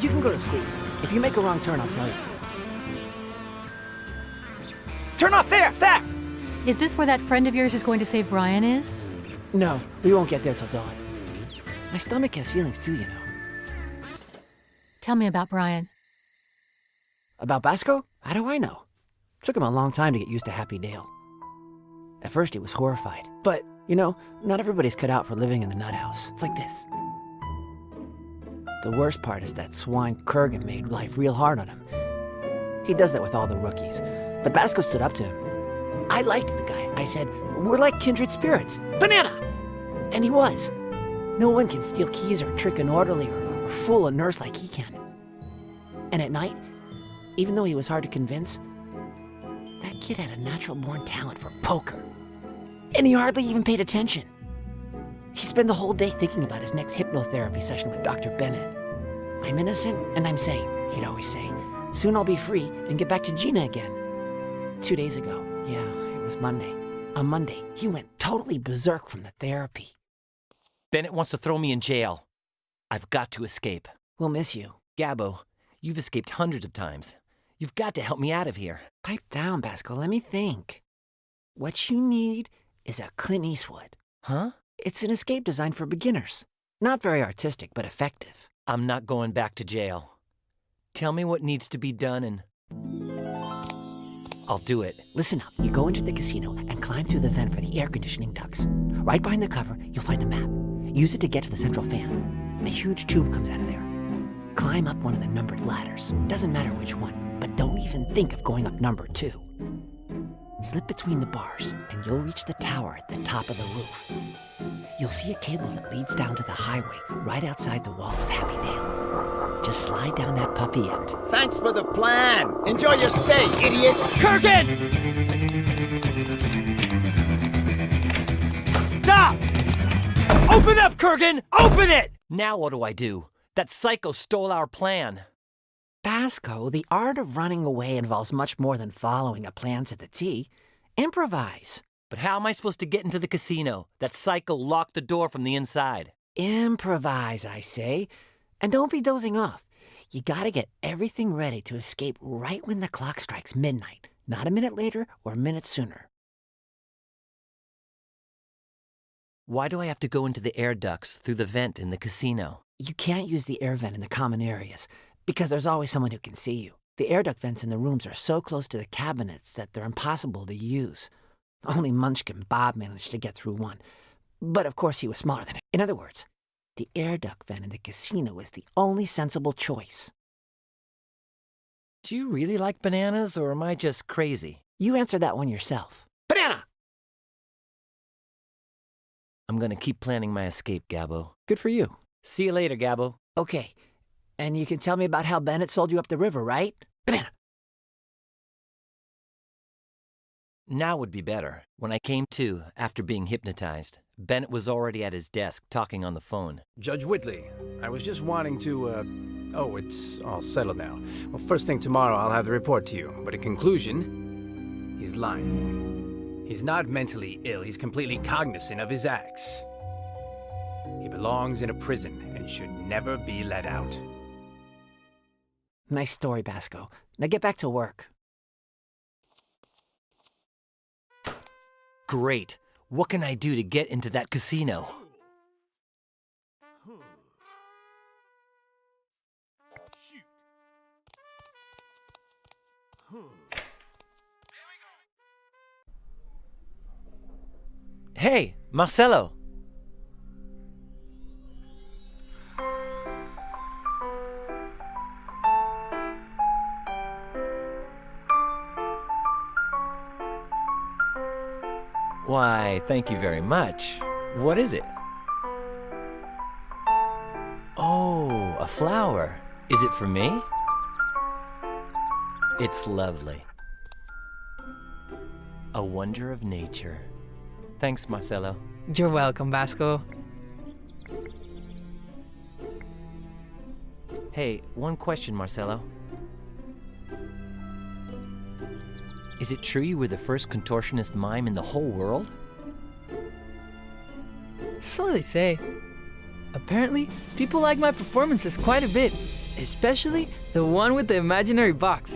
You can go to sleep. If you make a wrong turn, I'll tell you. Turn off there! There! Is this where that friend of yours is going to say Brian is? No, we won't get there till dawn. My stomach has feelings too, you know. Tell me about Brian. About Basco? How do I know? Took him a long time to get used to Happy Dale. At first he was horrified, but, you know, not everybody's cut out for living in the nut house. It's like this. The worst part is that swine Kurgan made life real hard on him. He does that with all the rookies, but Basco stood up to him. I liked the guy. I said, we're like kindred spirits. Banana! And he was. No one can steal keys or trick an orderly or fool a nurse like he can. And at night, even though he was hard to convince, that kid had a natural-born talent for poker. And he hardly even paid attention. He'd spend the whole day thinking about his next hypnotherapy session with Dr. Bennett. I'm innocent and I'm sane, he'd always say. Soon I'll be free and get back to Gina again. 2 days ago, yeah, it was Monday. On Monday, he went totally berserk from the therapy. Bennett wants to throw me in jail. I've got to escape. We'll miss you. Gabbo, you've escaped hundreds of times. You've got to help me out of here. Pipe down, Basco, let me think. What you need is a Clint Eastwood. Huh? It's an escape designed for beginners. Not very artistic, but effective. I'm not going back to jail. Tell me what needs to be done and I'll do it. Listen up. You go into the casino and climb through the vent for the air conditioning ducts. Right behind the cover, you'll find a map. Use it to get to the central fan. A huge tube comes out of there. Climb up one of the numbered ladders. Doesn't matter which one, but don't even think of going up number 2. Slip between the bars, and you'll reach the tower at the top of the roof. You'll see a cable that leads down to the highway right outside the walls of Happy Dale. Just slide down that puppy end. Thanks for the plan. Enjoy your stay, idiot. Kurgan! Stop! Open up, Kurgan! Open it! Now what do I do? That psycho stole our plan. Basco, the art of running away involves much more than following a plan to the T. Improvise. But how am I supposed to get into the casino? That psycho locked the door from the inside. Improvise, I say. And don't be dozing off. You gotta get everything ready to escape right when the clock strikes midnight. Not a minute later or a minute sooner. Why do I have to go into the air ducts through the vent in the casino? You can't use the air vent in the common areas, because there's always someone who can see you. The air duct vents in the rooms are so close to the cabinets that they're impossible to use. Only Munchkin Bob managed to get through one. But of course he was smaller than it. In other words, the air duct vent in the casino is the only sensible choice. Do you really like bananas, or am I just crazy? You answer that one yourself. Banana! I'm gonna keep planning my escape, Gabbo. Good for you. See you later, Gabbo. Okay. And you can tell me about how Bennett sold you up the river, right? Banana! Now would be better. When I came to, after being hypnotized, Bennett was already at his desk talking on the phone. Judge Whitley, I was just wanting to, Oh, it's all settled now. Well, first thing tomorrow, I'll have the report to you. But in conclusion, he's lying. He's not mentally ill. He's completely cognizant of his acts. He belongs in a prison and should never be let out. Nice story, Basco. Now get back to work. Great. What can I do to get into that casino? Hey, Marcelo. Why, thank you very much. What is it? Oh, a flower. Is it for me? It's lovely. A wonder of nature. Thanks, Marcelo. You're welcome, Basco. Hey, one question, Marcelo. Is it true you were the first contortionist mime in the whole world? So they say. Apparently, people like my performances quite a bit. Especially the one with the imaginary box.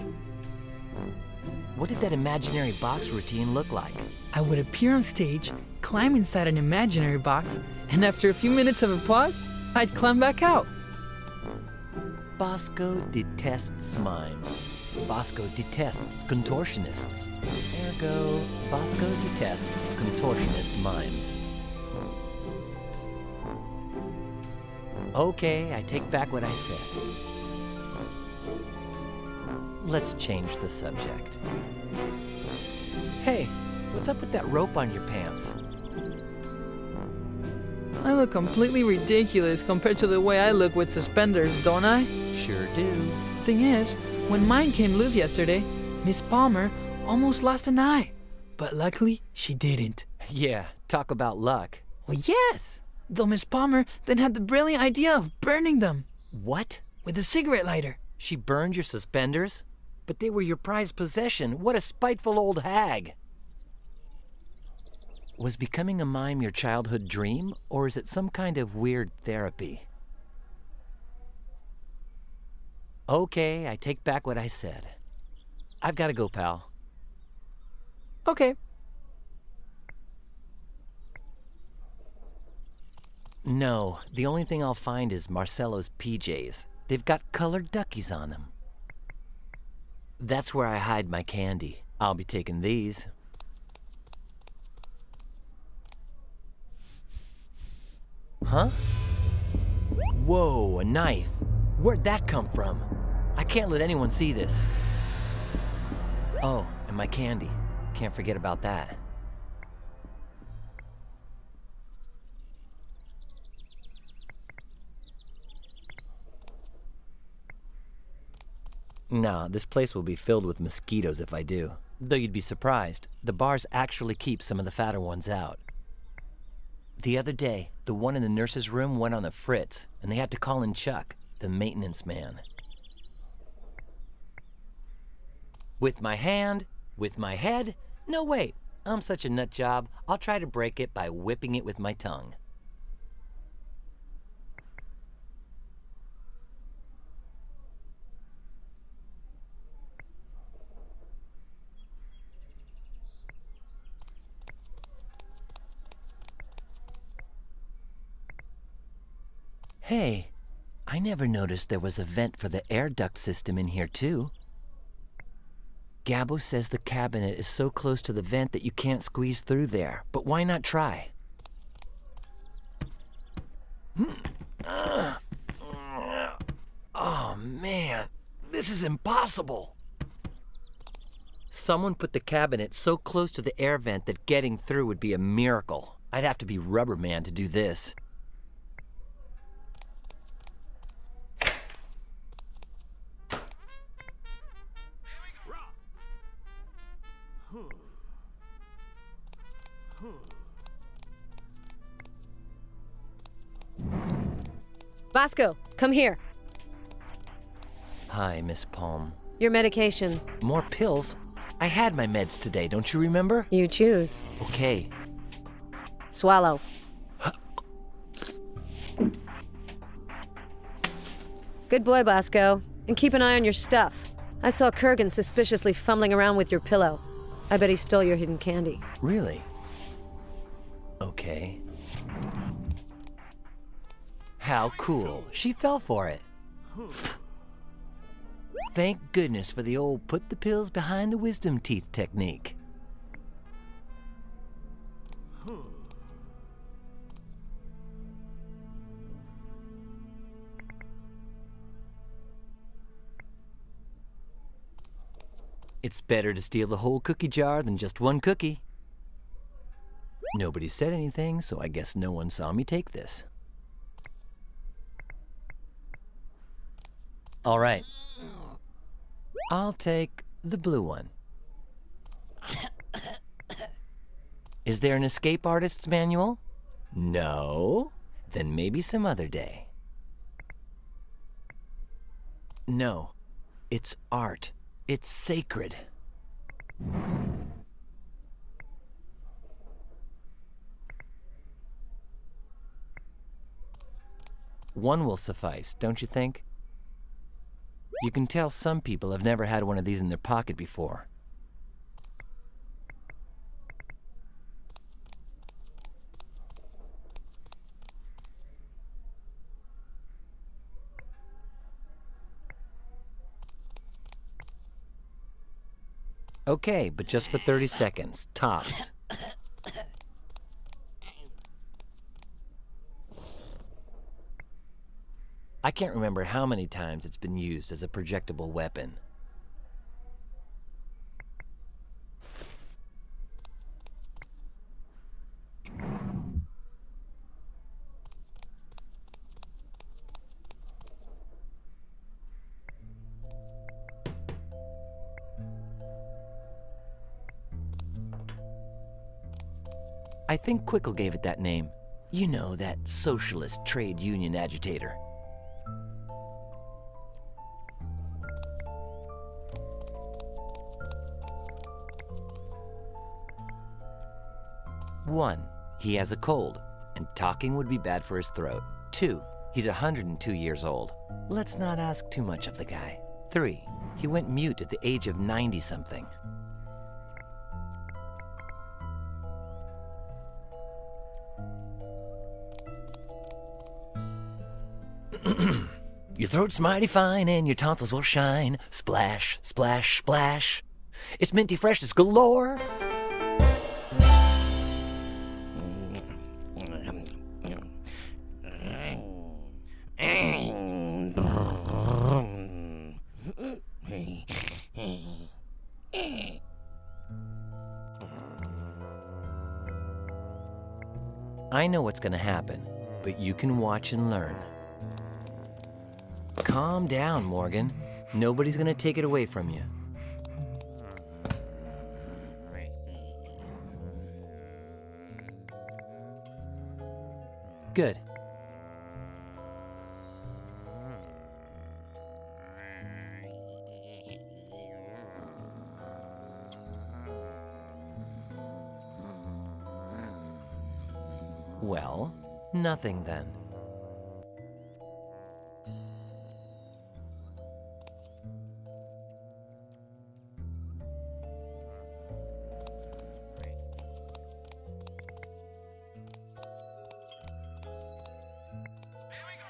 What did that imaginary box routine look like? I would appear on stage, climb inside an imaginary box, and after a few minutes of applause, I'd climb back out. Bosco detests mimes. Bosco detests contortionists. Ergo, Bosco detests contortionist mimes. Okay, I take back what I said. Let's change the subject. Hey, what's up with that rope on your pants? I look completely ridiculous compared to the way I look with suspenders, don't I? Sure do. Thing is, when mine came loose yesterday, Miss Palmer almost lost an eye. But luckily, she didn't. Yeah, talk about luck. Well, yes! Though Miss Palmer then had the brilliant idea of burning them. What? With a cigarette lighter. She burned your suspenders? But they were your prized possession. What a spiteful old hag. Was becoming a mime your childhood dream, or is it some kind of weird therapy? Okay, I take back what I said. I've got to go, pal. Okay. No, the only thing I'll find is Marcello's PJs. They've got colored duckies on them. That's where I hide my candy. I'll be taking these. Huh? Whoa, a knife. Where'd that come from? I can't let anyone see this. Oh, and my candy. Can't forget about that. Nah, this place will be filled with mosquitoes if I do. Though you'd be surprised, the bars actually keep some of the fatter ones out. The other day, the one in the nurse's room went on the fritz, and they had to call in Chuck, the maintenance man. With my hand, with my head? No, wait, I'm such a nut job, I'll try to break it by whipping it with my tongue. Hey, I never noticed there was a vent for the air duct system in here too. Gabbo says the cabinet is so close to the vent that you can't squeeze through there, but why not try? Oh man, this is impossible. Someone put the cabinet so close to the air vent that getting through would be a miracle. I'd have to be Rubber Man to do this. Bosco, come here. Hi, Miss Palm. Your medication. More pills? I had my meds today, don't you remember? You choose. Okay. Swallow. Good boy, Bosco. And keep an eye on your stuff. I saw Kurgan suspiciously fumbling around with your pillow. I bet he stole your hidden candy. Really? Okay. How cool. She fell for it. Thank goodness for the old put the pills behind the wisdom teeth technique. It's better to steal the whole cookie jar than just one cookie. Nobody said anything, so I guess no one saw me take this. All right. I'll take the blue one. Is there an escape artist's manual? No? Then maybe some other day. No. It's art. It's sacred. One will suffice, don't you think? You can tell some people have never had one of these in their pocket before. Okay, but just for 30 seconds, tops. I can't remember how many times it's been used as a projectable weapon. I think Quickle gave it that name. You know, that socialist trade union agitator. One, he has a cold, and talking would be bad for his throat. 2, he's 102 years old. Let's not ask too much of the guy. 3, he went mute at the age of 90-something. Your throat's mighty fine and your tonsils will shine. Splash, splash, splash. It's minty freshness galore. I know what's gonna happen, but you can watch and learn. Calm down, Morgan. Nobody's gonna take it away from you. Good. Well, nothing then.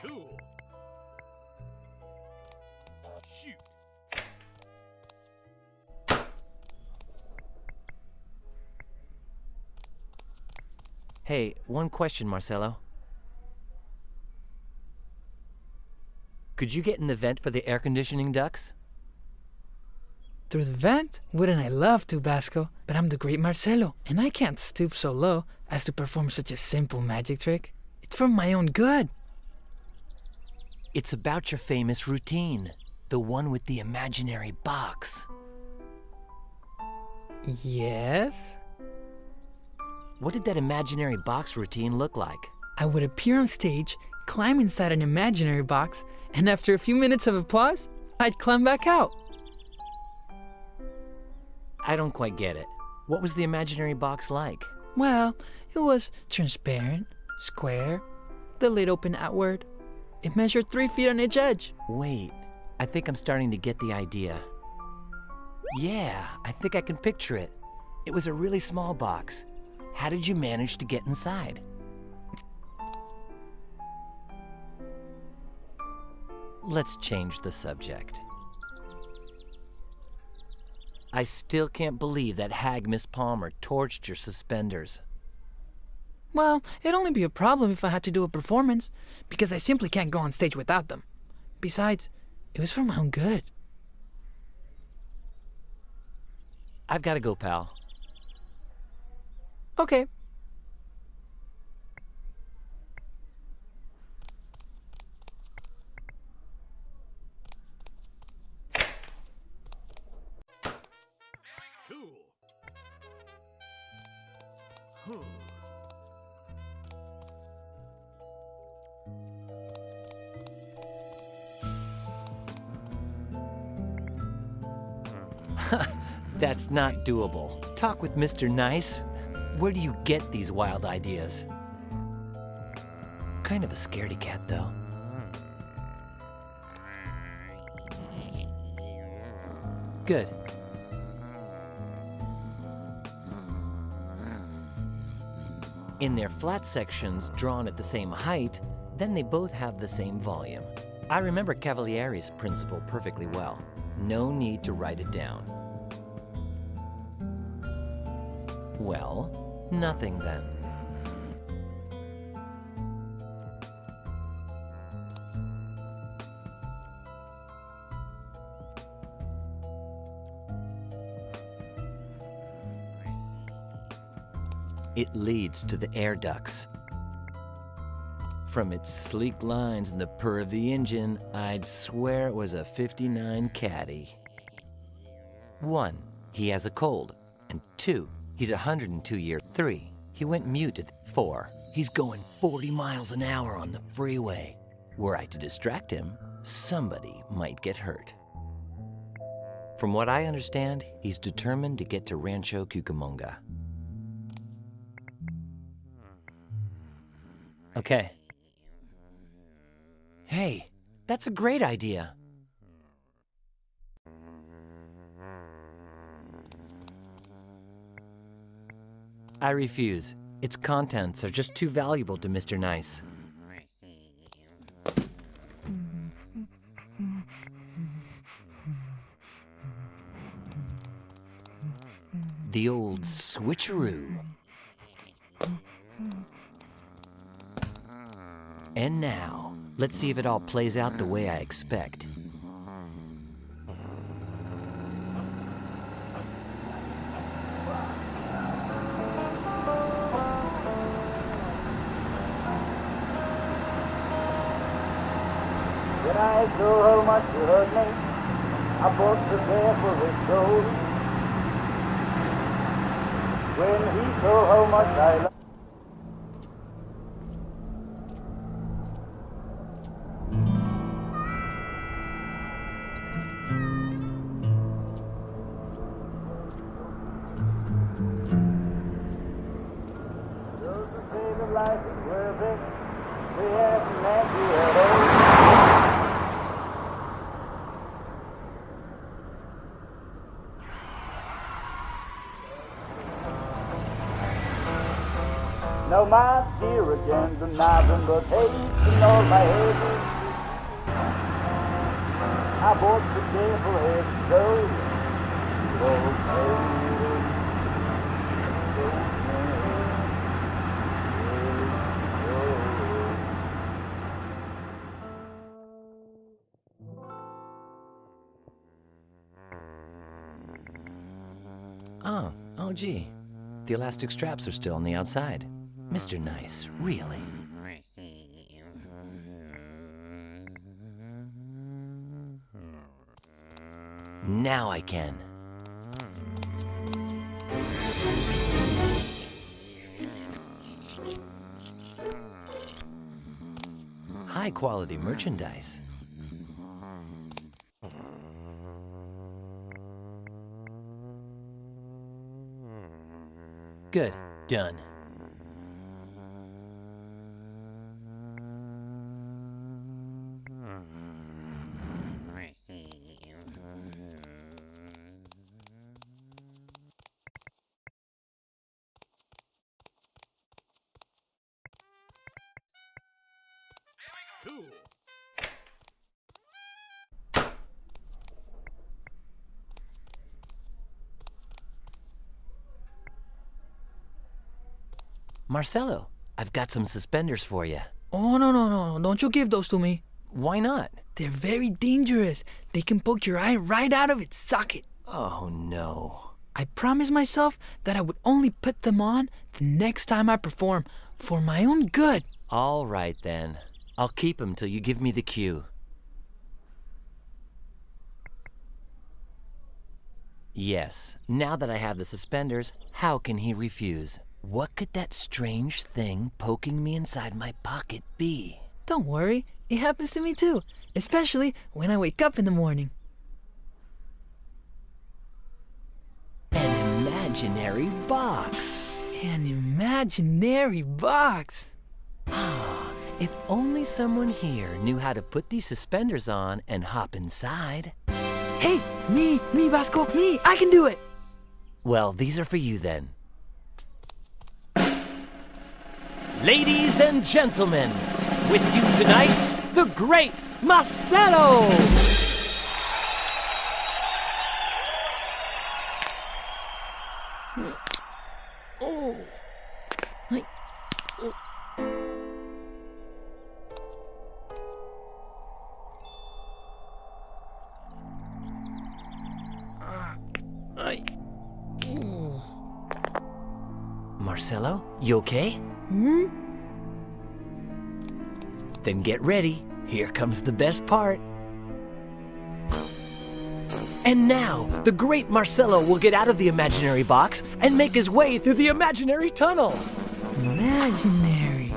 Cool. Shoot. Hey, one question, Marcelo. Could you get in the vent for the air conditioning ducts? Through the vent? Wouldn't I love to, Basco? But I'm the great Marcelo, and I can't stoop so low as to perform such a simple magic trick. It's for my own good. It's about your famous routine, the one with the imaginary box. Yes? What did that imaginary box routine look like? I would appear on stage, climb inside an imaginary box, and after a few minutes of applause, I'd climb back out. I don't quite get it. What was the imaginary box like? Well, it was transparent, square, the lid open outward. It measured 3 feet on each edge. Wait, I think I'm starting to get the idea. Yeah, I think I can picture it. It was a really small box. How did you manage to get inside? Let's change the subject. I still can't believe that hag Miss Palmer torched your suspenders. Well, it'd only be a problem if I had to do a performance, because I simply can't go on stage without them. Besides, it was for my own good. I've got to go, pal. Okay. Cool. That's not doable. Talk with Mr. Nice. Where do you get these wild ideas? Kind of a scaredy cat, though. Good. In their flat sections drawn at the same height, then they both have the same volume. I remember Cavalieri's principle perfectly well. No need to write it down. Well, nothing then. It leads to the air ducts. From its sleek lines and the purr of the engine, I'd swear it was a '59 Caddy. 1, he has a cold. And 2, he's 102 year. 3, he went mute at 4. He's going 40 miles an hour on the freeway. Were I to distract him, somebody might get hurt. From what I understand, he's determined to get to Rancho Cucamonga. Okay. Hey, that's a great idea. I refuse. Its contents are just too valuable to Mr. Nice. The old switcheroo. And now, let's see if it all plays out the way I expect. When I saw how much you hurt me, I bought the bear for his soul. When he saw how much I loved. Those who say that life is worth it, they haven't met you at all. Now my dear agenda, nothing but hate in all my head. I bought the table head and gold. Oh gee. The elastic straps are still on the outside. Mr. Nice, really? Now I can. High quality merchandise. Good. Done. Cool. Marcelo, I've got some suspenders for you. Oh, no. Don't you give those to me. Why not? They're very dangerous. They can poke your eye right out of its socket. Oh, no. I promised myself that I would only put them on the next time I perform, for my own good. All right, then. I'll keep them till you give me the cue. Yes, now that I have the suspenders, how can he refuse? What could that strange thing poking me inside my pocket be? Don't worry, it happens to me too, especially when I wake up in the morning. An imaginary box. An imaginary box. Ah, if only someone here knew how to put these suspenders on and hop inside. Hey, me, Vasco, me, I can do it. Well, these are for you then. Ladies and gentlemen, with you tonight, the great Marcelo! Oh. Ay. Oh. Ay. Ooh. Marcelo, you okay? Hmm? Then get ready. Here comes the best part. And now, the great Marcelo will get out of the imaginary box and make his way through the imaginary tunnel. Imaginary.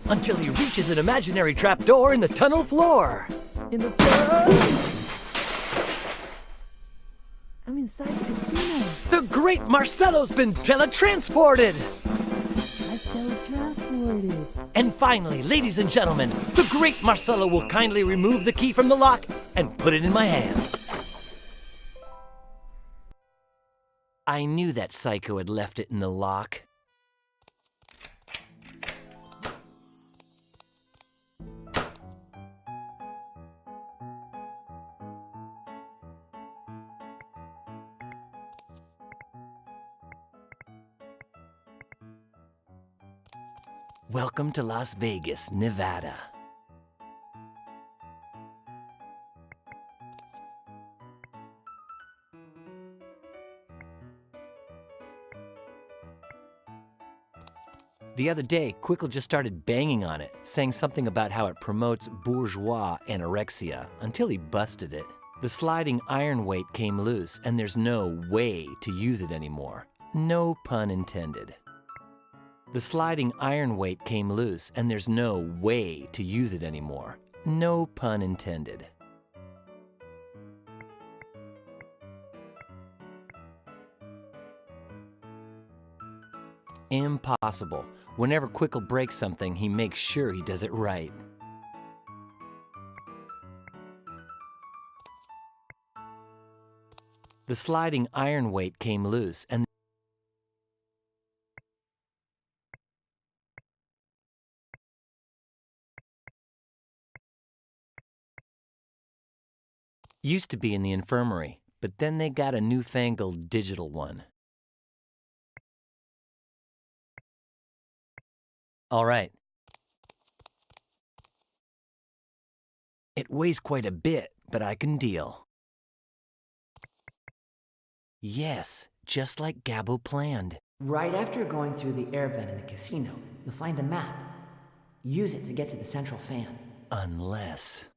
Until he reaches an imaginary trapdoor in the tunnel floor. In the front. I'm inside the casino. The great Marcelo's been teletransported. I teletransported. And finally, ladies and gentlemen, the great Marcelo will kindly remove the key from the lock and put it in my hand. I knew that psycho had left it in the lock. Welcome to Las Vegas, Nevada. The other day, Quickle just started banging on it, saying something about how it promotes bourgeois anorexia, until he busted it. The sliding iron weight came loose, and there's no way to use it anymore. No pun intended. The sliding iron weight came loose, and there's no way to use it anymore. No pun intended. Impossible. Whenever Quickle breaks something, he makes sure he does it right. The sliding iron weight came loose, and used to be in the infirmary, but then they got a newfangled digital one. All right. It weighs quite a bit, but I can deal. Yes, just like Gabbo planned. Right after going through the air vent in the casino, you'll find a map. Use it to get to the central fan. Unless...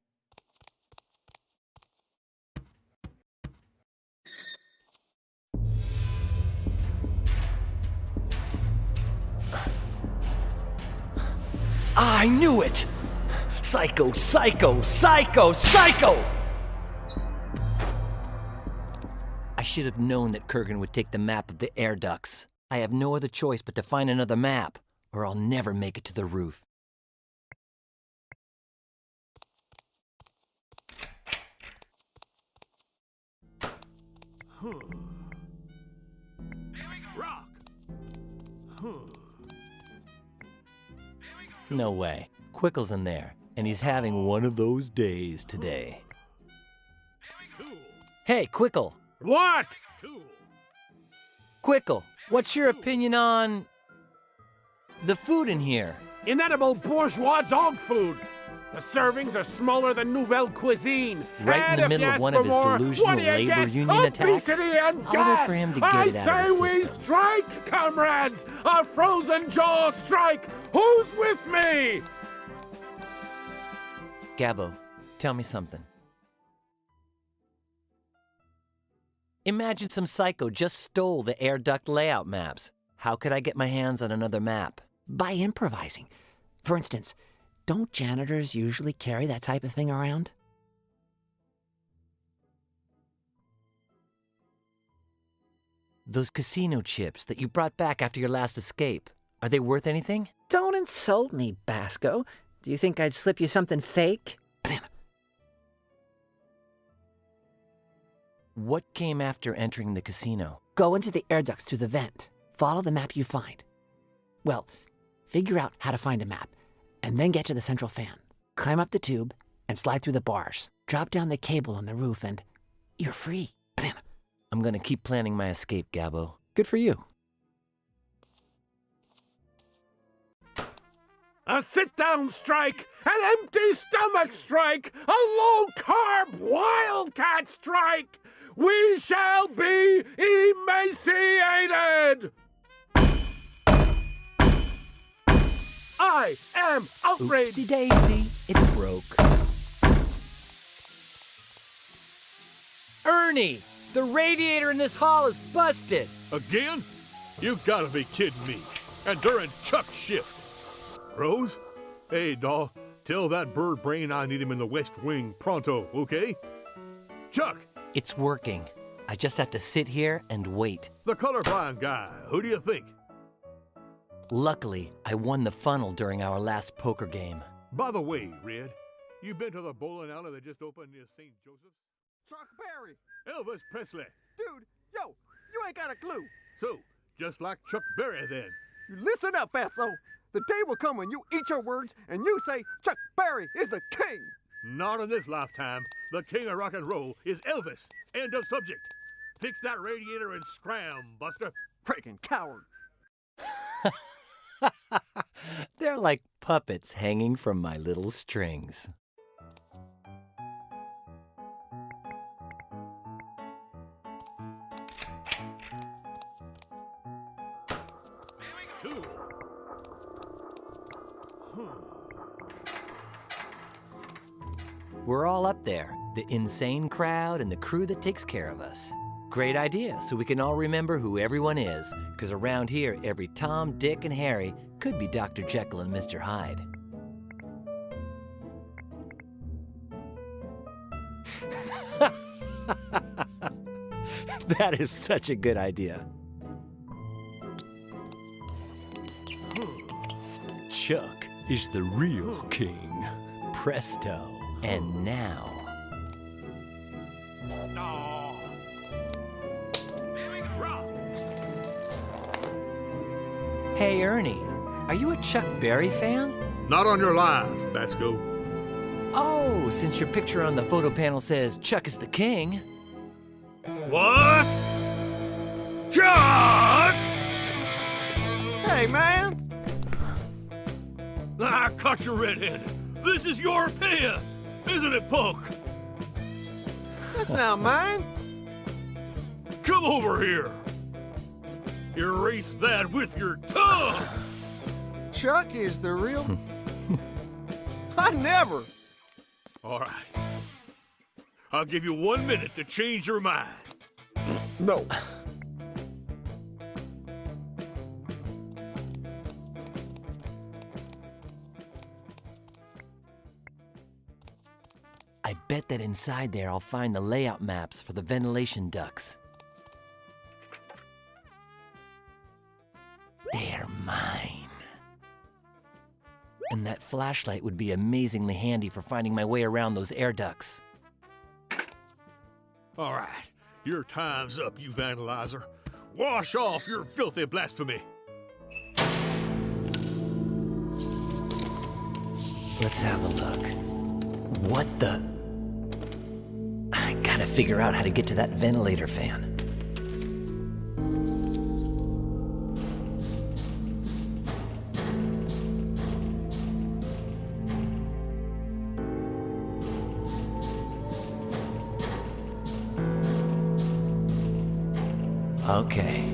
I knew it! Psycho, psycho, psycho, psycho! I should have known that Kurgan would take the map of the air ducts. I have no other choice but to find another map, or I'll never make it to the roof. No way. Quickle's in there, and he's having one of those days today. Hey, Quickle! What? Quickle, what's your opinion on... the food in here? Inedible bourgeois dog food. The servings are smaller than nouvelle cuisine. Right in And the if middle you of ask one for of his more, delusional what do you labor get? union attacks? Obesity and I'll gas. wait for him to get it out of his I say system. we strike, comrades! A frozen jaw strike! Who's with me? Gabbo, tell me something. Imagine some psycho just stole the air duct layout maps. How could I get my hands on another map? By improvising. For instance, don't janitors usually carry that type of thing around? Those casino chips that you brought back after your last escape, are they worth anything? Don't insult me, Basco. Do you think I'd slip you something fake? Banana. What came after entering the casino? Go into the air ducts through the vent. Follow the map you find. Well, figure out how to find a map, and then get to the central fan. Climb up the tube and slide through the bars. Drop down the cable on the roof and you're free. Banana. I'm gonna keep planning my escape, Gabbo. Good for you. A sit-down strike, an empty stomach strike, a low-carb wildcat strike! We shall be emaciated! I am outraged! Oopsie daisy, it broke. Ernie, the radiator in this hall is busted. Again? You gotta be kidding me. And during Chuck's shift. Rose? Hey, doll. Tell that bird brain I need him in the West Wing pronto, okay? Chuck! It's working. I just have to sit here and wait. The colorblind guy. Who do you think? Luckily, I won the funnel during our last poker game. By the way, Red, you been to the bowling alley that just opened near St. Joseph's? Chuck Berry! Elvis Presley. Dude, yo, you ain't got a clue. So, just like Chuck Berry then. You listen up, Fatso. The day will come when you eat your words and you say Chuck Berry is the king. Not in this lifetime. The king of rock and roll is Elvis. End of subject. Fix that radiator and scram, Buster. Freaking coward. They're like puppets hanging from my little strings. Cool. We're all up there, the insane crowd and the crew that takes care of us. Great idea, so we can all remember who everyone is, because around here, every Tom, Dick, and Harry could be Dr. Jekyll and Mr. Hyde. That is such a good idea. Chuck is the real king. Presto. And now... Hey, Ernie, are you a Chuck Berry fan? Not on your live, Basco. Oh, since your picture on the photo panel says Chuck is the king. What? Chuck! Hey, man! I caught you red-handed. This is your opinion, isn't it, punk? That's not mine. Come over here. Erase that with your tongue. Chuck is the real... I never. All right. I'll give you 1 minute to change your mind. No. I bet that inside there I'll find the layout maps for the ventilation ducts. They're mine. And that flashlight would be amazingly handy for finding my way around those air ducts. All right. Your time's up, you vandalizer. Wash off your filthy blasphemy. Let's have a look. What the... I gotta figure out how to get to that ventilator fan. Okay,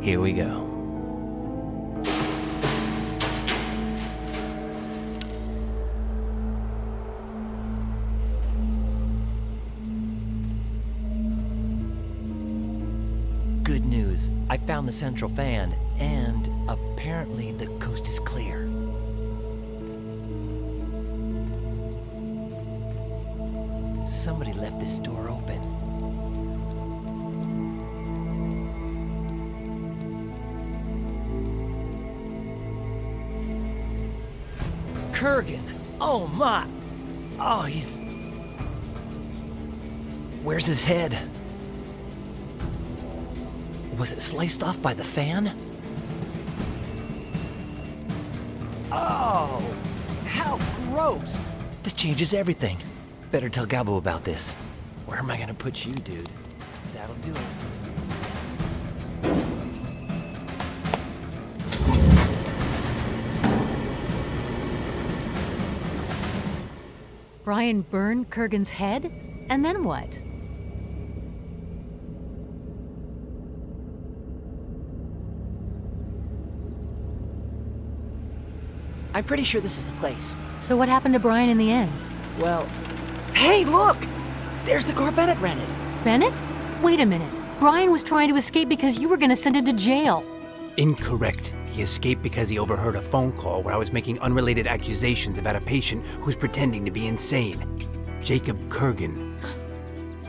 here we go. Good news, I found the central fan, and apparently the coast is clear. Somebody left this door open. Kurgan! Oh my! Oh, he's... Where's his head? Was it sliced off by the fan? Oh, how gross! This changes everything. Better tell Gabo about this. Where am I gonna put you, dude? That'll do it. Brian burned Kurgan's head? And then what? I'm pretty sure this is the place. So what happened to Brian in the end? Well, hey, look! There's the car Bennett rented. Bennett? Wait a minute. Brian was trying to escape because you were gonna send him to jail. Incorrect. He escaped because he overheard a phone call where I was making unrelated accusations about a patient who's pretending to be insane. Jacob Kurgan.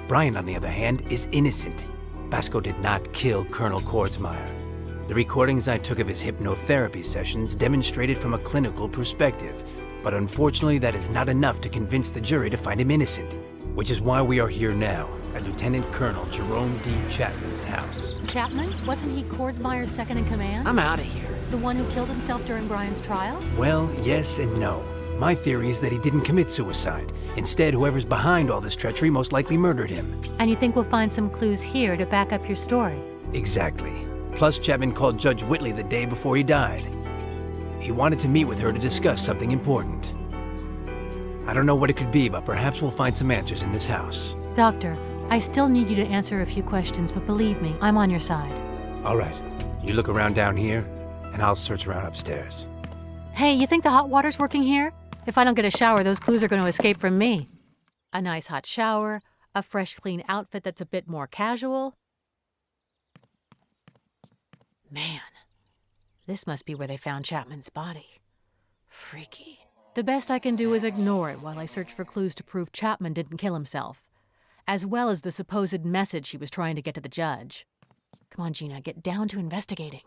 Brian, on the other hand, is innocent. Basco did not kill Colonel Kordsmeyer. The recordings I took of his hypnotherapy sessions demonstrated from a clinical perspective, but unfortunately that is not enough to convince the jury to find him innocent, which is why we are here now, at Lieutenant Colonel Jerome D. Chapman's house. Chapman? Wasn't he Kordsmeyer's second in command? I'm out of here. The one who killed himself during Brian's trial? Well, yes and no. My theory is that he didn't commit suicide. Instead, whoever's behind all this treachery most likely murdered him. And you think we'll find some clues here to back up your story? Exactly. Plus, Chapman called Judge Whitley the day before he died. He wanted to meet with her to discuss something important. I don't know what it could be, but perhaps we'll find some answers in this house. Doctor, I still need you to answer a few questions, but believe me, I'm on your side. All right. You look around down here, and I'll search around upstairs. Hey, you think the hot water's working here? If I don't get a shower, those clues are going to escape from me. A nice hot shower, a fresh, clean outfit that's a bit more casual. Man, this must be where they found Chapman's body. Freaky. The best I can do is ignore it while I search for clues to prove Chapman didn't kill himself, as well as the supposed message he was trying to get to the judge. Come on, Gina, get down to investigating.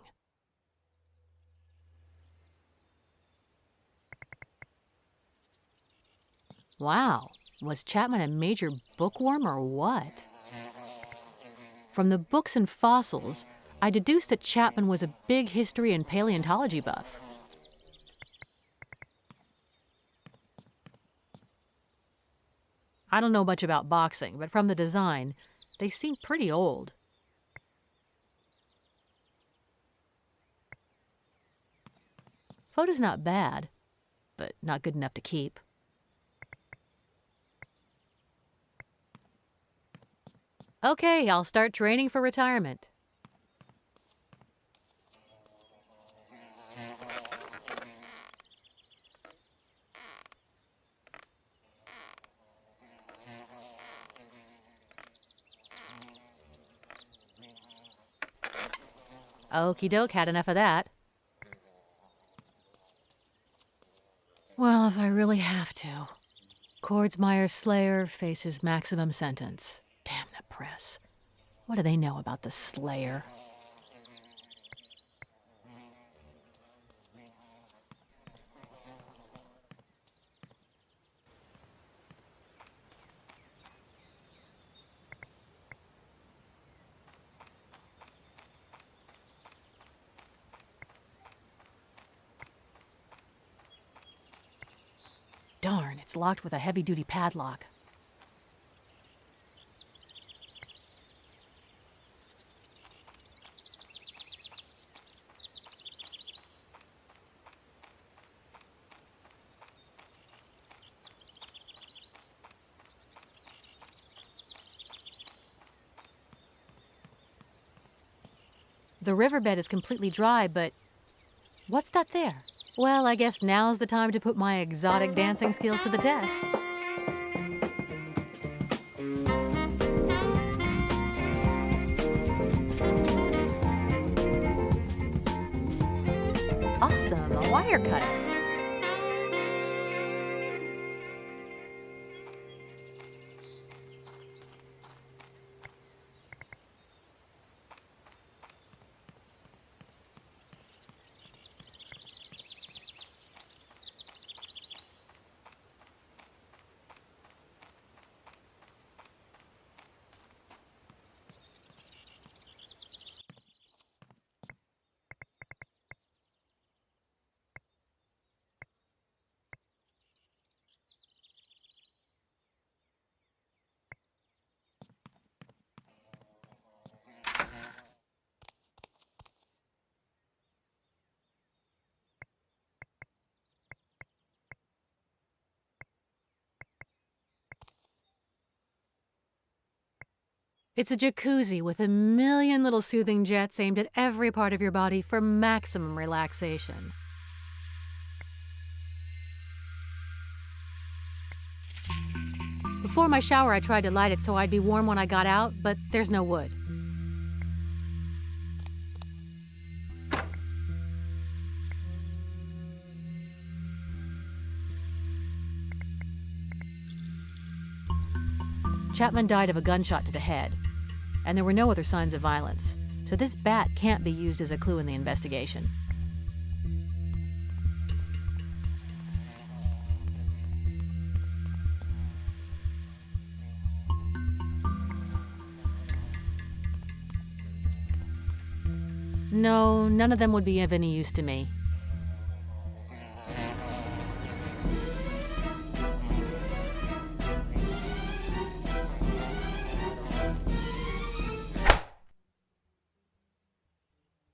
Wow, was Chapman a major bookworm or what? From the books and fossils, I deduced that Chapman was a big history and paleontology buff. I don't know much about boxing, but from the design, they seem pretty old. Photo's not bad, but not good enough to keep. Okay, I'll start training for retirement. Okie doke, had enough of that. Well, if I really have to. Kordsmeyer's Slayer faces maximum sentence. Damn the press. What do they know about the Slayer? Darn, it's locked with a heavy-duty padlock. The riverbed is completely dry, but what's that there? Well, I guess now's the time to put my exotic dancing skills to the test. Awesome, a wire cutter. It's a jacuzzi with a million little soothing jets aimed at every part of your body for maximum relaxation. Before my shower, I tried to light it so I'd be warm when I got out, but there's no wood. Chapman died of a gunshot to the head, and there were no other signs of violence, so this bat can't be used as a clue in the investigation. No, none of them would be of any use to me.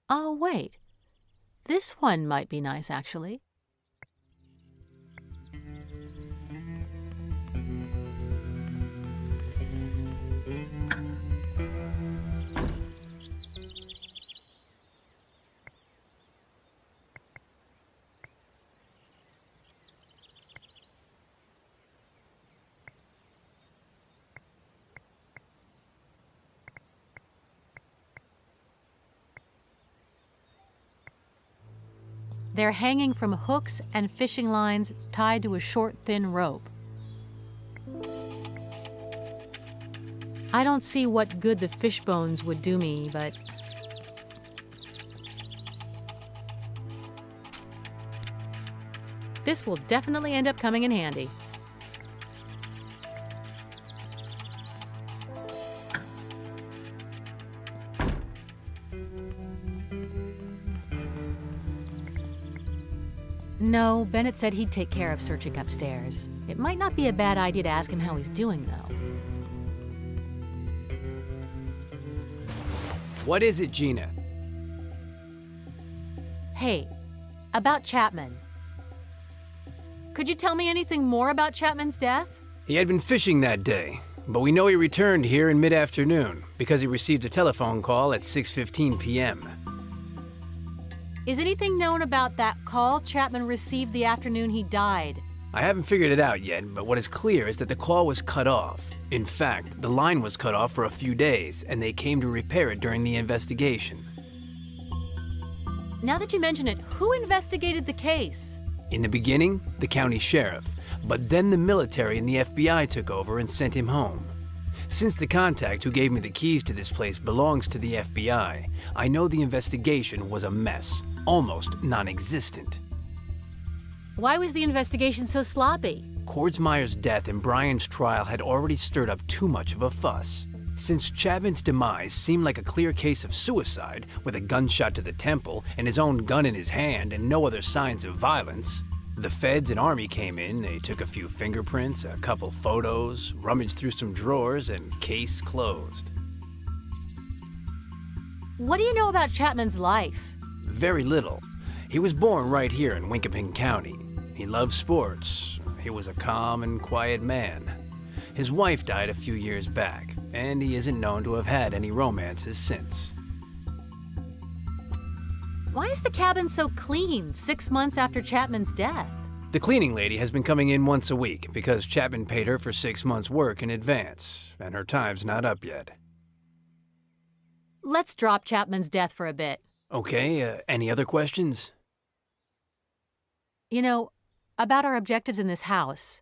Oh, wait. This one might be nice, actually. They're hanging from hooks and fishing lines tied to a short, thin rope. I don't see what good the fish bones would do me, but... this will definitely end up coming in handy. No, Bennett said he'd take care of searching upstairs. It might not be a bad idea to ask him how he's doing, though. What is it, Gina? Hey, about Chapman. Could you tell me anything more about Chapman's death? He had been fishing that day, but we know he returned here in mid-afternoon because he received a telephone call at 6:15 p.m. Is anything known about that call Chapman received the afternoon he died? I haven't figured it out yet, but what is clear is that the call was cut off. In fact, the line was cut off for a few days, and they came to repair it during the investigation. Now that you mention it, who investigated the case? In the beginning, the county sheriff, but then the military and the FBI took over and sent him home. Since the contact who gave me the keys to this place belongs to the FBI, I know the investigation was a mess, almost non-existent. Why was the investigation so sloppy? Kordsmeyer's death and Brian's trial had already stirred up too much of a fuss. Since Chapman's demise seemed like a clear case of suicide, with a gunshot to the temple and his own gun in his hand and no other signs of violence, the feds and army came in, they took a few fingerprints, a couple photos, rummaged through some drawers, and case closed. What do you know about Chapman's life? Very little. He was born right here in Winkaping County. He loved sports. He was a calm and quiet man. His wife died a few years back, and he isn't known to have had any romances since. Why is the cabin so clean 6 months after Chapman's death? The cleaning lady has been coming in once a week because Chapman paid her for 6 months' work in advance, and her time's not up yet. Let's drop Chapman's death for a bit. Okay, any other questions? You know, about our objectives in this house.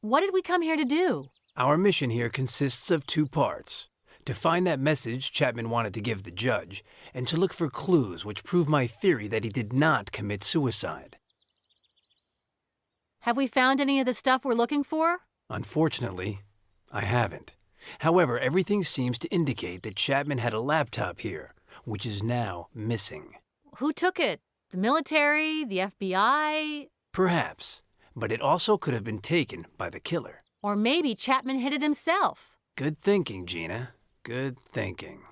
What did we come here to do? Our mission here consists of 2 parts. To find that message Chapman wanted to give the judge, and to look for clues which prove my theory that he did not commit suicide. Have we found any of the stuff we're looking for? Unfortunately, I haven't. However, everything seems to indicate that Chapman had a laptop here, which is now missing. Who took it? The military? The FBI? Perhaps, but it also could have been taken by the killer. Or maybe Chapman hid it himself. Good thinking, Gina. Good thinking.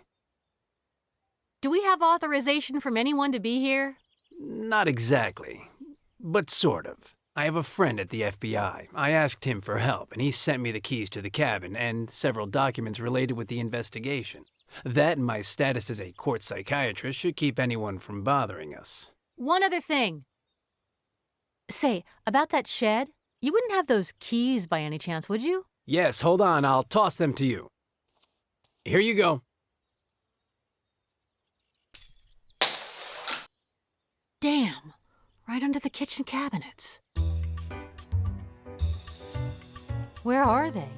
Do we have authorization from anyone to be here? Not exactly, but sort of. I have a friend at the FBI. I asked him for help, and he sent me the keys to the cabin and several documents related with the investigation. That and my status as a court psychiatrist should keep anyone from bothering us. One other thing. Say, about that shed, you wouldn't have those keys by any chance, would you? Yes, hold on, I'll toss them to you. Here you go. Damn, right under the kitchen cabinets. Where are they?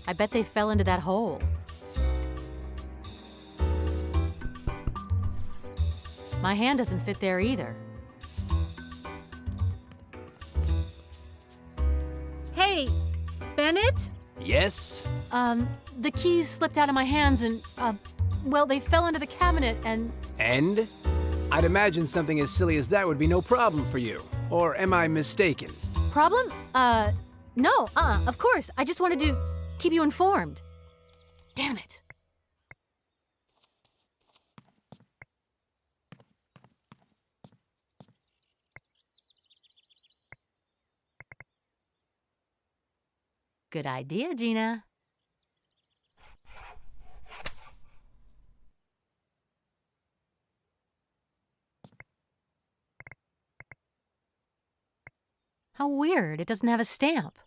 I bet they fell into that hole. My hand doesn't fit there either. Hey, Bennett? Yes? The keys slipped out of my hands and, well, they fell into the cabinet and... And? I'd imagine something as silly as that would be no problem for you. Or am I mistaken? Problem? No, of course. I just wanted to keep you informed. Damn it. Good idea, Gina. How weird, it doesn't have a stamp.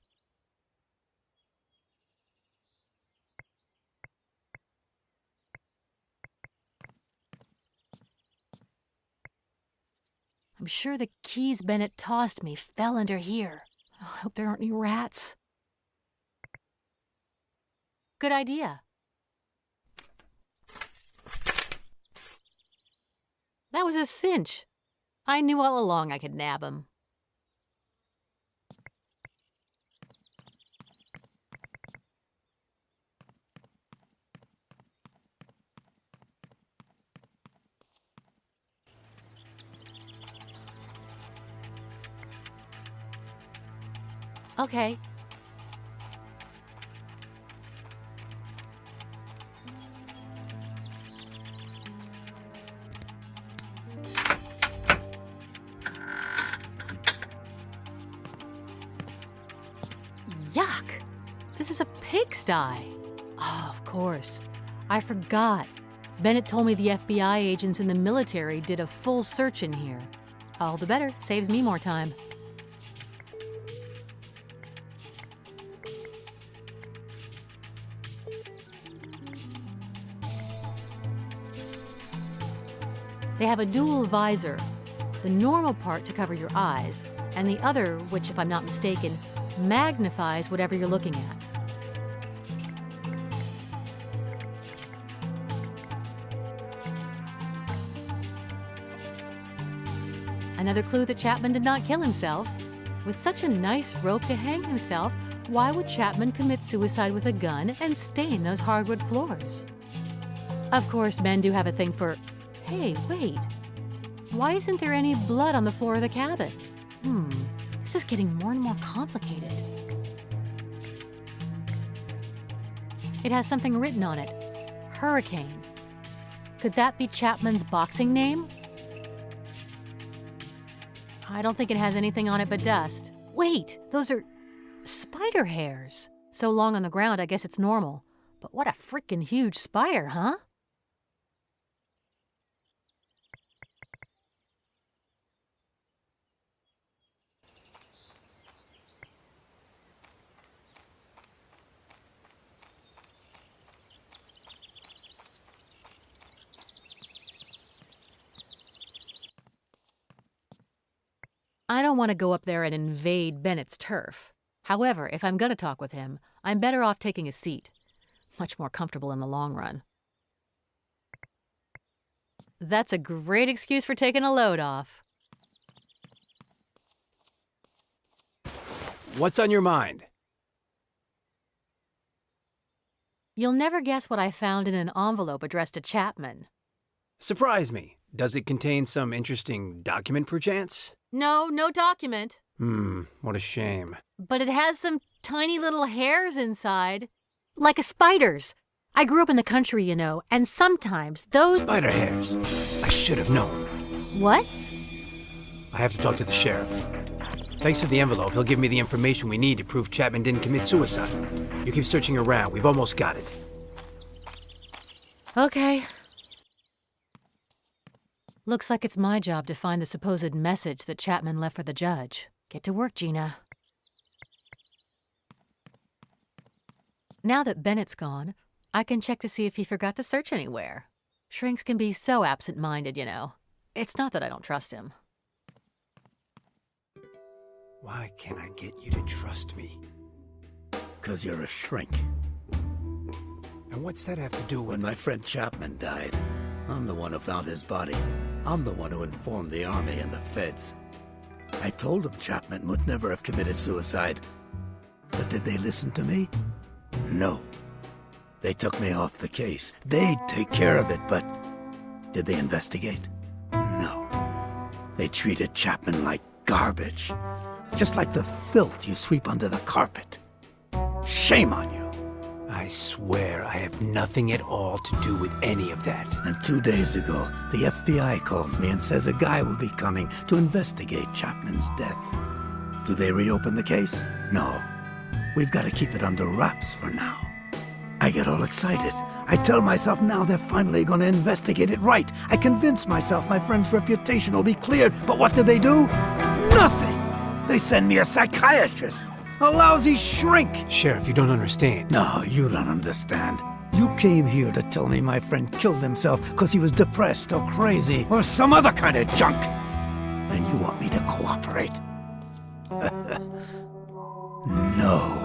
I'm sure the keys Bennett tossed me fell under here. Oh, I hope there aren't any rats. Good idea. That was a cinch. I knew all along I could nab him. Okay. Yuck! This is a pigsty. Oh, of course. I forgot. Bennett told me the FBI agents in the military did a full search in here. All the better. Saves me more time. They have a dual visor, the normal part to cover your eyes, and the other, which, if I'm not mistaken, magnifies whatever you're looking at. Another clue that Chapman did not kill himself. With such a nice rope to hang himself, why would Chapman commit suicide with a gun and stain those hardwood floors? Of course, men do have a thing for... Hey, wait. Why isn't there any blood on the floor of the cabin? This is getting more and more complicated. It has something written on it. Hurricane. Could that be Chapman's boxing name? I don't think it has anything on it but dust. Wait, those are spider hairs. So long on the ground, I guess it's normal. But what a freaking huge spider, huh? I don't want to go up there and invade Bennett's turf. However, if I'm going to talk with him, I'm better off taking a seat. Much more comfortable in the long run. That's a great excuse for taking a load off. What's on your mind? You'll never guess what I found in an envelope addressed to Chapman. Surprise me. Does it contain some interesting document, perchance? No, no document. What a shame. But it has some tiny little hairs inside. Like a spider's. I grew up in the country, you know, and sometimes those... Spider hairs. I should have known. What? I have to talk to the sheriff. Thanks to the envelope, he'll give me the information we need to prove Chapman didn't commit suicide. You keep searching around. We've almost got it. Okay. Looks like it's my job to find the supposed message that Chapman left for the judge. Get to work, Gina. Now that Bennett's gone, I can check to see if he forgot to search anywhere. Shrinks can be so absent-minded, you know. It's not that I don't trust him. Why can't I get you to trust me? 'Cause you're a shrink. And what's that have to do with... When my friend Chapman died, I'm the one who found his body. I'm the one who informed the army and the feds. I told them Chapman would never have committed suicide. But did they listen to me? No. They took me off the case. They'd take care of it, but did they investigate? No. They treated Chapman like garbage. Just like the filth you sweep under the carpet. Shame on you. I swear I have nothing at all to do with any of that. And 2 days ago, the FBI calls me and says a guy will be coming to investigate Chapman's death. Do they reopen the case? No. We've got to keep it under wraps for now. I get all excited. I tell myself now they're finally going to investigate it right. I convince myself my friend's reputation will be cleared. But what do? Nothing! They send me a psychiatrist. A lousy shrink! Sheriff, you don't understand. No, you don't understand. You came here to tell me my friend killed himself because he was depressed or crazy or some other kind of junk. And you want me to cooperate? No.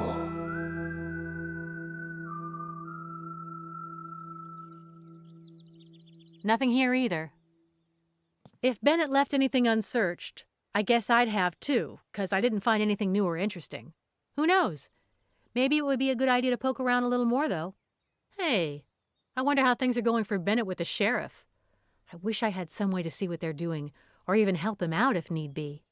Nothing here either. If Bennett left anything unsearched, I guess I'd have too, 'cause I didn't find anything new or interesting. Who knows? Maybe it would be a good idea to poke around a little more, though. Hey, I wonder how things are going for Bennett with the sheriff. I wish I had some way to see what they're doing, or even help him out if need be.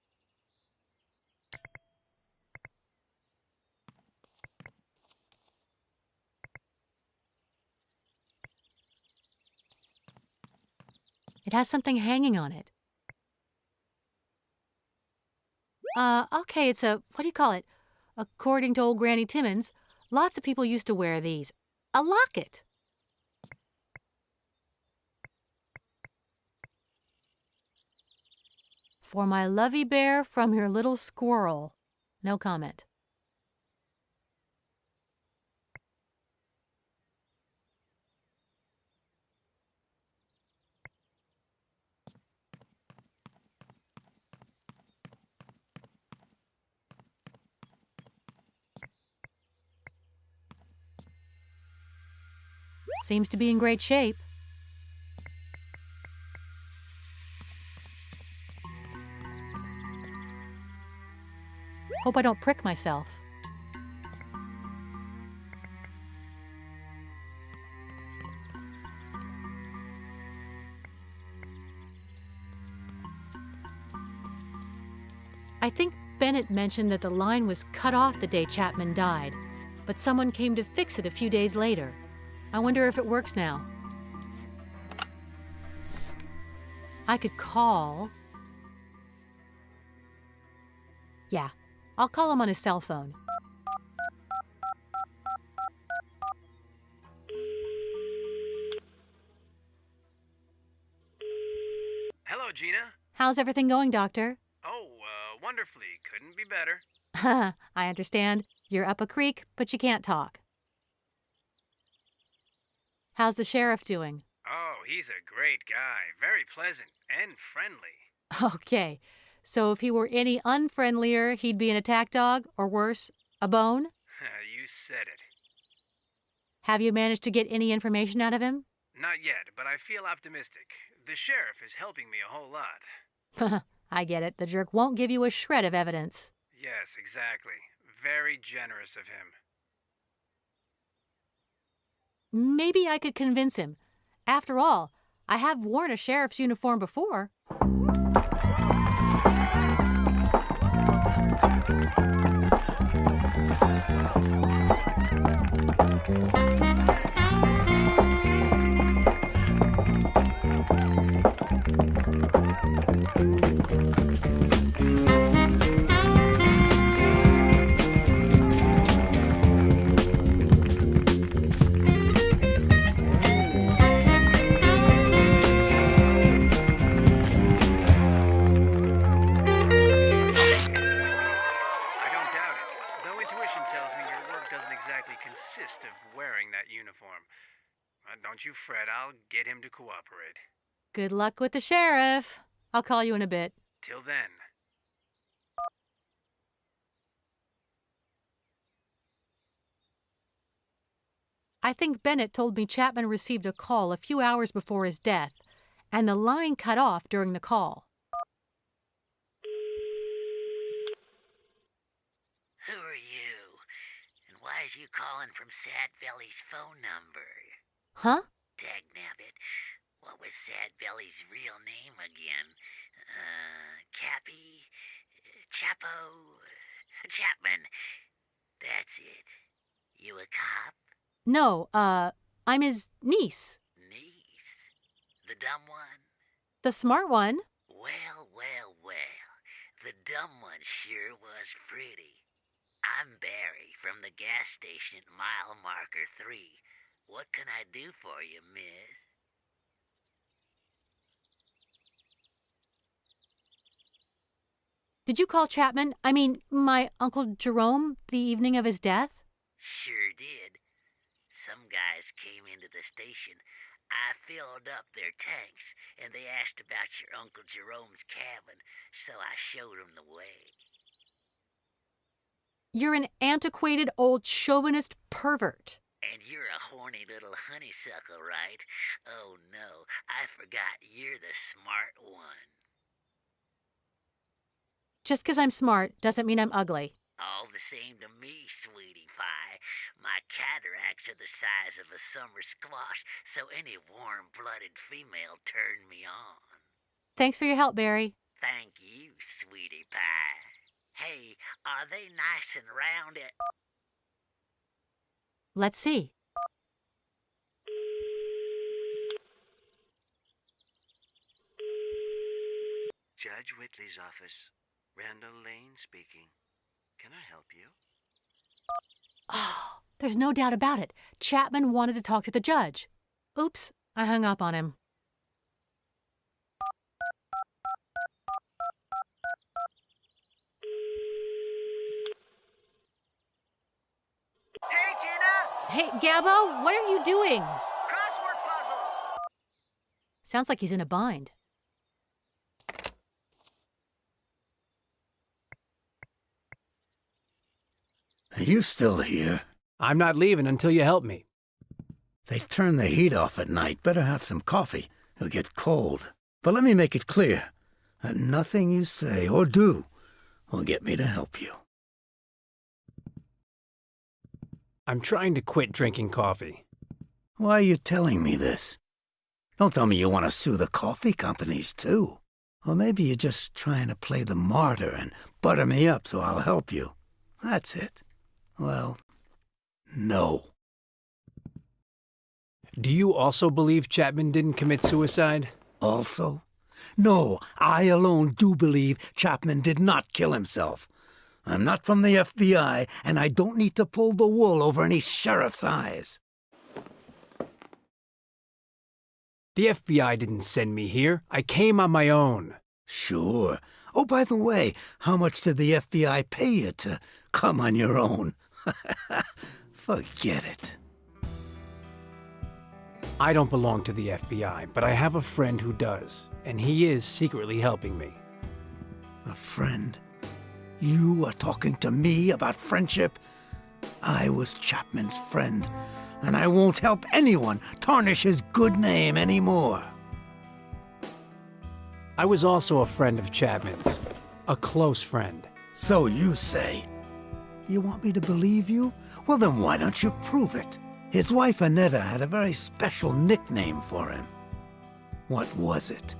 It has something hanging on it. Okay, it's a, what do you call it? According to old Granny Timmons, lots of people used to wear these. A locket. For my lovey bear from your little squirrel. No comment. Seems to be in great shape. Hope I don't prick myself. I think Bennett mentioned that the line was cut off the day Chapman died, but someone came to fix it a few days later. I wonder if it works now. I could call. Yeah, I'll call him on his cell phone. Hello, Gina. How's everything going, Doctor? Oh, wonderfully. Couldn't be better. I understand. You're up a creek, but you can't talk. How's the sheriff doing? Oh, he's a great guy. Very pleasant and friendly. Okay, so if he were any unfriendlier, he'd be an attack dog, or worse, a bone? You said it. Have you managed to get any information out of him? Not yet, but I feel optimistic. The sheriff is helping me a whole lot. I get it. The jerk won't give you a shred of evidence. Yes, exactly. Very generous of him. Maybe I could convince him. After all, I have worn a sheriff's uniform before. doesn't exactly consist of wearing that uniform. Don't you fret, I'll get him to cooperate. Good luck with the sheriff. I'll call you in a bit. Till then. I think Bennett told me Chapman received a call a few hours before his death, and the line cut off during the call. Who are you? And why is you calling from Sad Belly's phone number? Huh? Dagnabbit, what was Sad Belly's real name again? Cappy? Chapo? Chapman. That's it. You a cop? No, I'm his niece. Niece? The dumb one? The smart one. Well, well, well. The dumb one sure was pretty. I'm Barry from the gas station at mile marker 3. What can I do for you, miss? Did you call Chapman, my Uncle Jerome, the evening of his death? Sure did. Some guys came into the station. I filled up their tanks, and they asked about your Uncle Jerome's cabin, so I showed them the way. You're an antiquated old chauvinist pervert. And you're a horny little honeysuckle, right? Oh no, I forgot you're the smart one. Just 'cause I'm smart doesn't mean I'm ugly. All the same to me, sweetie pie. My cataracts are the size of a summer squash, so any warm-blooded female turned me on. Thanks for your help, Barry. Thank you, sweetie pie. Hey, are they nice and round at... Let's see. Judge Whitley's office. Randall Lane speaking. Can I help you? Oh, there's no doubt about it. Chapman wanted to talk to the judge. Oops, I hung up on him. Hey, Gina! Hey, Gabbo, what are you doing? Crossword puzzles! Sounds like he's in a bind. Are you still here? I'm not leaving until you help me. They turn the heat off at night. Better have some coffee. You'll get cold. But let me make it clear that nothing you say or do will get me to help you. I'm trying to quit drinking coffee. Why are you telling me this? Don't tell me you want to sue the coffee companies, too. Or maybe you're just trying to play the martyr and butter me up so I'll help you. That's it. Well, no. Do you also believe Chapman didn't commit suicide? Also? No, I alone do believe Chapman did not kill himself. I'm not from the FBI, and I don't need to pull the wool over any sheriff's eyes. The FBI didn't send me here. I came on my own. Sure. Oh, by the way, how much did the FBI pay you to come on your own? Forget it. I don't belong to the FBI, but I have a friend who does, and he is secretly helping me. A friend? You are talking to me about friendship? I was Chapman's friend, and I won't help anyone tarnish his good name anymore. I was also a friend of Chapman's. A close friend. So you say. You want me to believe you? Well, then why don't you prove it? His wife Annetta had a very special nickname for him. What was it?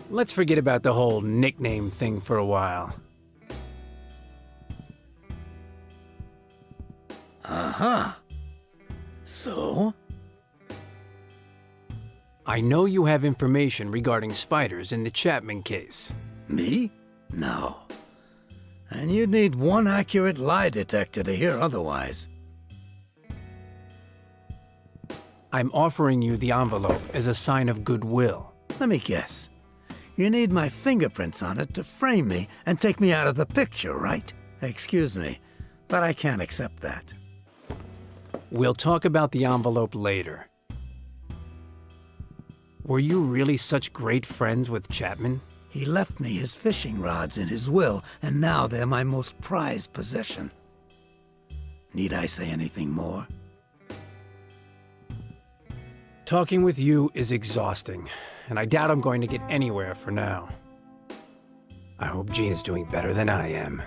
Let's forget about the whole nickname thing for a while. Uh-huh. So? I know you have information regarding spiders in the Chapman case. Me? No. And you'd need one accurate lie detector to hear otherwise. I'm offering you the envelope as a sign of goodwill. Let me guess. You need my fingerprints on it to frame me and take me out of the picture, right? Excuse me, but I can't accept that. We'll talk about the envelope later. Were you really such great friends with Chapman? He left me his fishing rods in his will, and now they're my most prized possession. Need I say anything more? Talking with you is exhausting, and I doubt I'm going to get anywhere for now. I hope Jean is doing better than I am.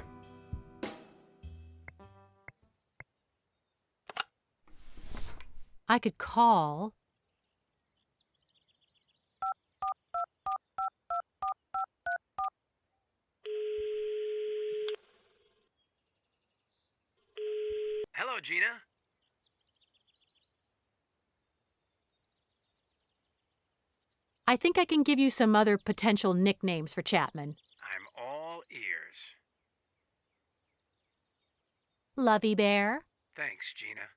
I could call. Hello, Gina. I think I can give you some other potential nicknames for Chapman. I'm all ears. Lovey Bear. Thanks, Gina.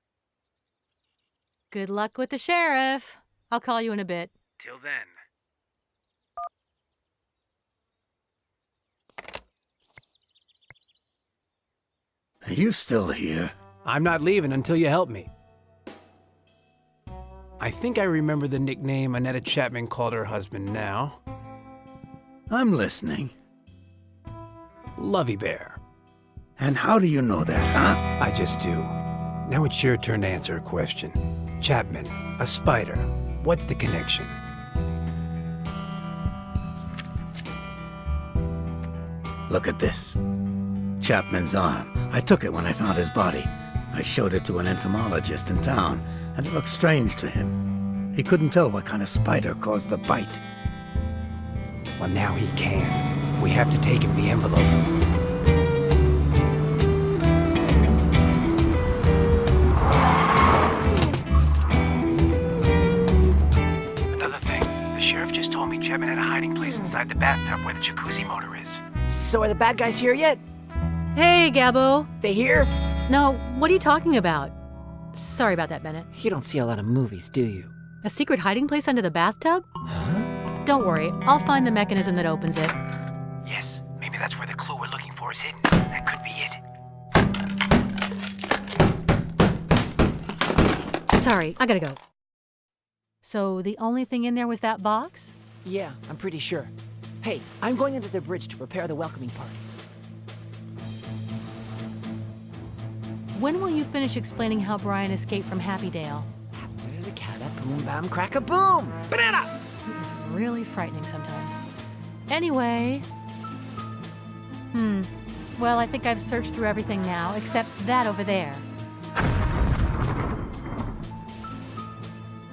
Good luck with the sheriff. I'll call you in a bit. Till then. Are you still here? I'm not leaving until you help me. I think I remember the nickname Annetta Chapman called her husband now. I'm listening. Lovey Bear. And how do you know that, huh? I just do. Now it's your turn to answer a question. Chapman, a spider. What's the connection? Look at this. Chapman's arm. I took it when I found his body. I showed it to an entomologist in town, and it looked strange to him. He couldn't tell what kind of spider caused the bite. Well, now he can. We have to take him the envelope. Another thing, the sheriff just told me Chapman had a hiding place inside the bathtub where the jacuzzi motor is. So are the bad guys here yet? Hey, Gabbo. They here? No, what are you talking about? Sorry about that, Bennett. You don't see a lot of movies, do you? A secret hiding place under the bathtub? Huh? Don't worry, I'll find the mechanism that opens it. Yes, maybe that's where the clue we're looking for is hidden. That could be it. Sorry, I gotta go. So the only thing in there was that box? Yeah, I'm pretty sure. Hey, I'm going under the bridge to prepare the welcoming party. When will you finish explaining how Brian escaped from Happydale? After the cat-a-boom, bam, crack-a-boom! Banana! It is really frightening sometimes. Anyway... Well, I think I've searched through everything now, except that over there.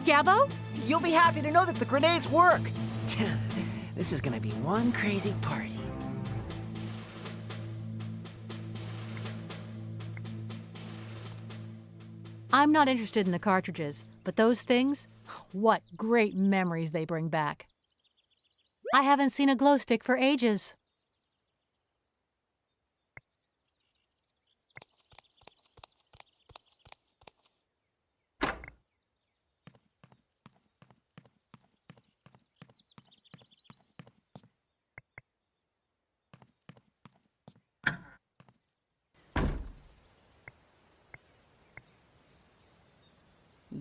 Gabbo? You'll be happy to know that the grenades work! This is gonna be one crazy party. I'm not interested in the cartridges, but those things, what great memories they bring back. I haven't seen a glow stick for ages.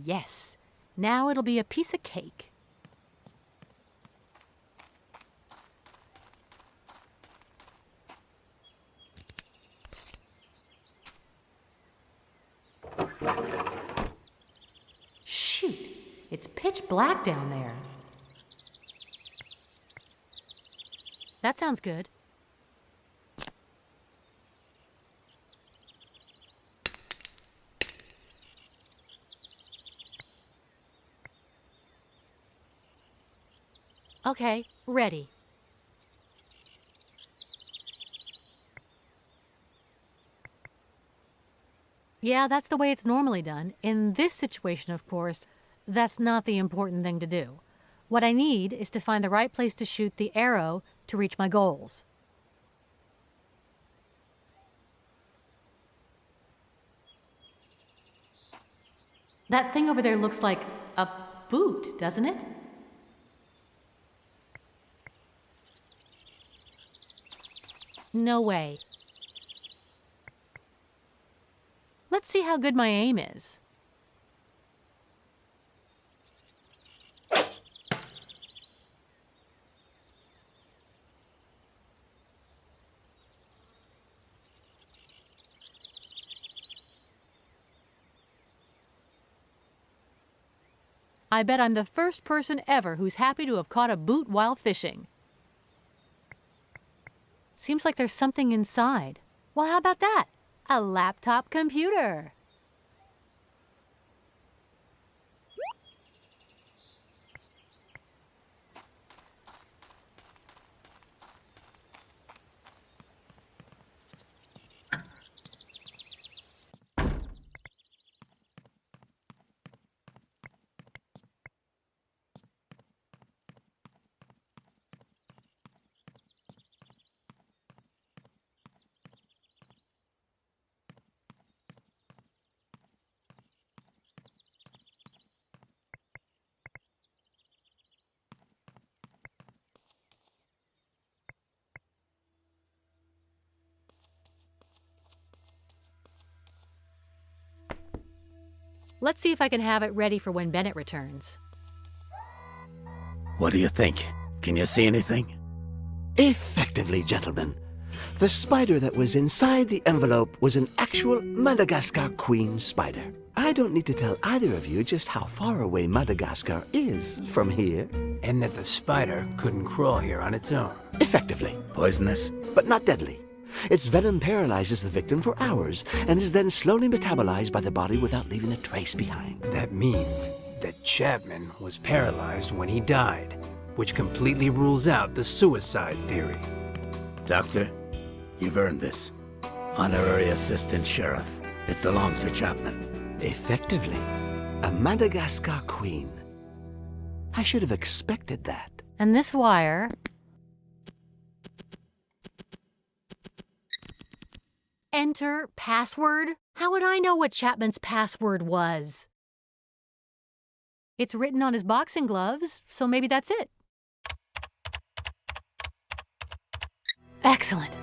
Yes, now it'll be a piece of cake. Shoot, it's pitch black down there. That sounds good. Okay, ready. Yeah, that's the way it's normally done. In this situation, of course, that's not the important thing to do. What I need is to find the right place to shoot the arrow to reach my goals. That thing over there looks like a boot, doesn't it? No way. Let's see how good my aim is. I bet I'm the first person ever who's happy to have caught a boot while fishing. Seems like there's something inside. Well, how about that? A laptop computer. Let's see if I can have it ready for when Bennett returns. What do you think? Can you see anything? Effectively, gentlemen. The spider that was inside the envelope was an actual Madagascar queen spider. I don't need to tell either of you just how far away Madagascar is from here. And that the spider couldn't crawl here on its own. Effectively. Poisonous? But not deadly. Its venom paralyzes the victim for hours and is then slowly metabolized by the body without leaving a trace behind. That means that Chapman was paralyzed when he died, which completely rules out the suicide theory. Doctor, you've earned this. Honorary assistant sheriff. It belonged to Chapman. Effectively. A Madagascar queen. I should have expected that. And this wire... Enter password? How would I know what Chapman's password was? It's written on his boxing gloves, so maybe that's it. Excellent.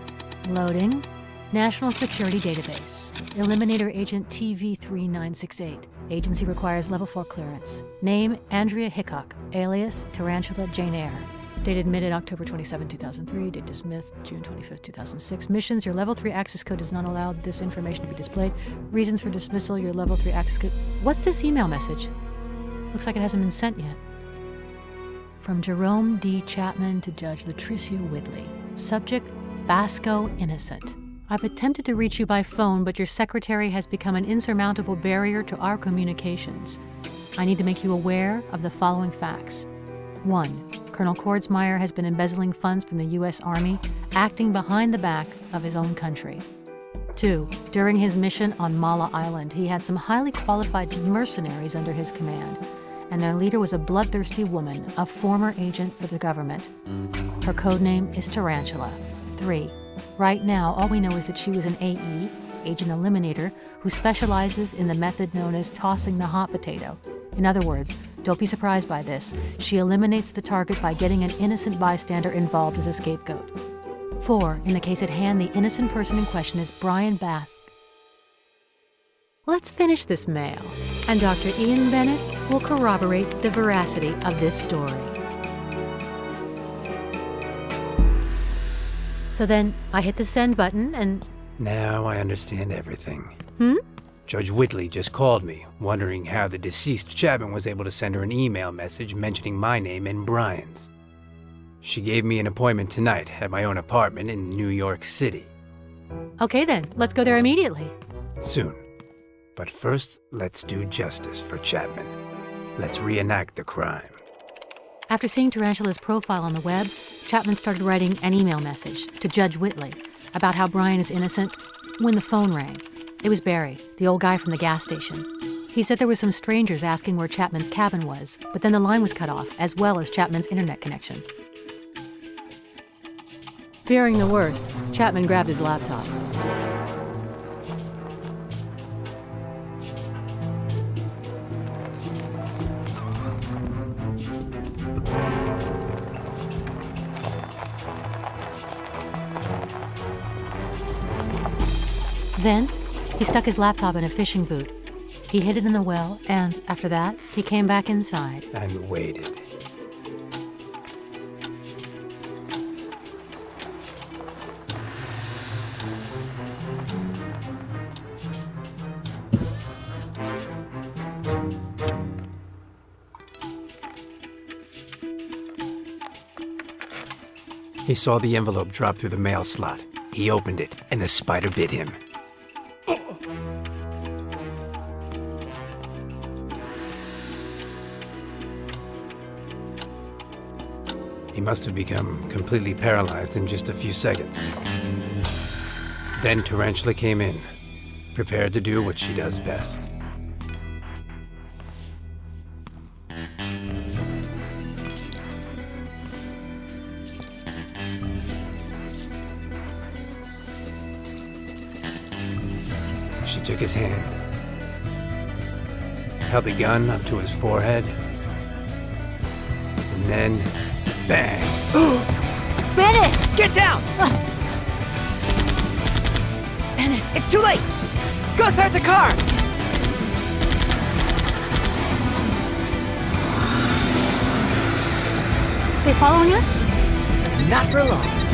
Loading. National Security Database. Eliminator Agent TV3968. Agency requires Level 4 clearance. Name, Andrea Hickok. Alias, Tarantula Jane Eyre. Date admitted October 27, 2003. Date dismissed June 25, 2006. Missions, your Level 3 access code does not allow this information to be displayed. Reasons for dismissal, your Level 3 access code. What's this email message? Looks like it hasn't been sent yet. From Jerome D. Chapman to Judge Latricia Whitley. Subject, Basco innocent. I've attempted to reach you by phone, but your secretary has become an insurmountable barrier to our communications. I need to make you aware of the following facts. 1. Colonel Kordsmeyer has been embezzling funds from the U.S. Army, acting behind the back of his own country. 2. During his mission on Mala Island, he had some highly qualified mercenaries under his command, and their leader was a bloodthirsty woman, a former agent for the government. Her code name is Tarantula. 3. Right now, all we know is that she was an AE, Agent Eliminator, who specializes in the method known as tossing the hot potato. In other words, don't be surprised by this. She eliminates the target by getting an innocent bystander involved as a scapegoat. 4. In the case at hand, the innocent person in question is Brian Bass. Let's finish this mail, and Dr. Ian Bennett will corroborate the veracity of this story. So then, I hit the send button and... Now I understand everything. Hmm? Judge Whitley just called me, wondering how the deceased Chapman was able to send her an email message mentioning my name and Brian's. She gave me an appointment tonight at my own apartment in New York City. Okay then, let's go there immediately. Soon. But first, let's do justice for Chapman. Let's reenact the crime. After seeing Tarantula's profile on the web, Chapman started writing an email message to Judge Whitley about how Brian is innocent when the phone rang. It was Barry, the old guy from the gas station. He said there were some strangers asking where Chapman's cabin was, but then the line was cut off, as well as Chapman's internet connection. Fearing the worst, Chapman grabbed his laptop. Then, he stuck his laptop in a fishing boot. He hid it in the well, and after that, he came back inside. And waited. He saw the envelope drop through the mail slot. He opened it, and the spider bit him. He must have become completely paralyzed in just a few seconds. Then Tarantula came in, prepared to do what she does best. She took his hand, held the gun up to his forehead, and then, bang! Bennett! Get down! Bennett! It's too late! Go start the car! They following us? Not for long.